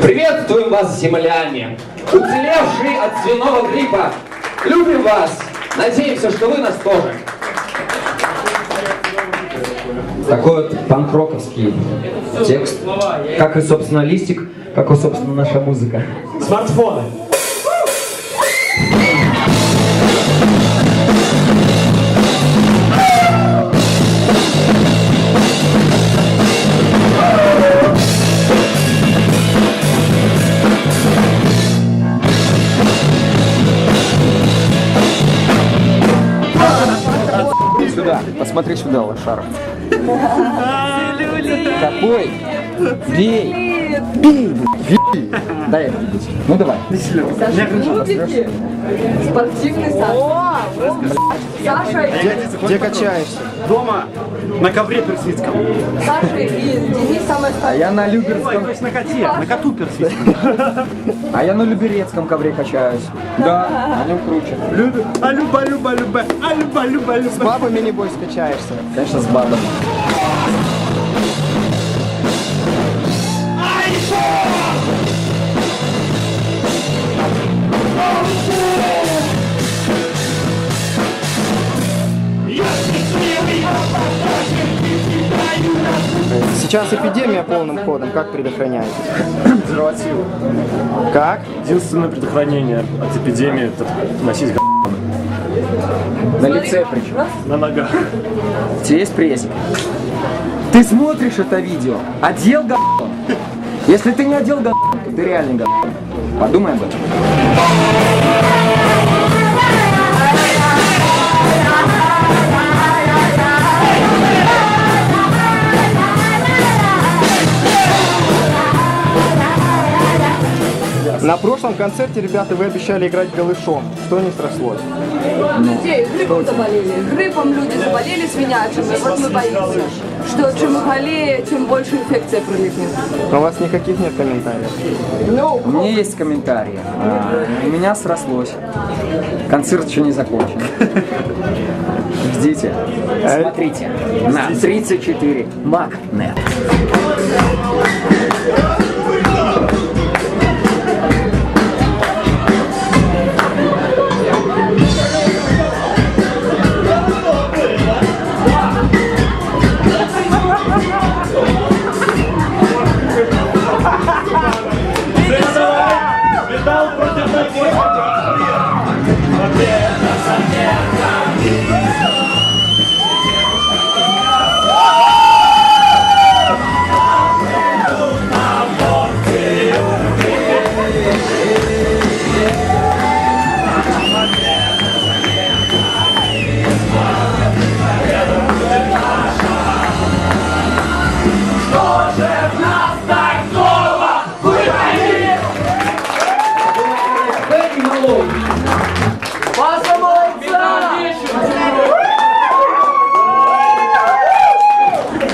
Приветствуем вас, земляне, уцелевшие от свиного гриппа. Любим вас. Надеемся, что вы нас тоже. Такой вот панк-роковский текст, как и, собственно, листик, как и, собственно, наша музыка. Смартфоны. Сюда, посмотри сюда, лошара. Какой? Бей! Бей! Бей! Дай это бить. Ну давай. Спортивный Саша. Саша, Где качаешься? Дома на ковре персидском. Саша и Денис самая А старшая. я на То люберском. есть на коте, на коту персидском. А я на люберецком ковре качаюсь. Да, на нем круче. Люба. С бабами, небось, качаешься? Конечно, с бабами. Сейчас эпидемия полным ходом. Как предохраняетесь? Презервативы. Как? Единственное предохранение от эпидемии — это носить На лице причем. на ногах. У тебя есть прессик? Ты смотришь это видео, одел говно. Если ты не одел говно, то ты реальный говно. Подумай об этом. На прошлом концерте, ребята, вы обещали играть голышом. Что не срослось? Людей гриппом заболели. Гриппом люди заболели свинячими. Вот мы боимся, что чем голее, тем больше инфекция пролетит. Но у вас никаких нет комментариев. Ну, У меня есть комментарии. У меня срослось. Концерт еще не закончен. Ждите. Смотрите. На 34 Макнет.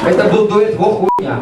Это был дуэт «Во хуйня».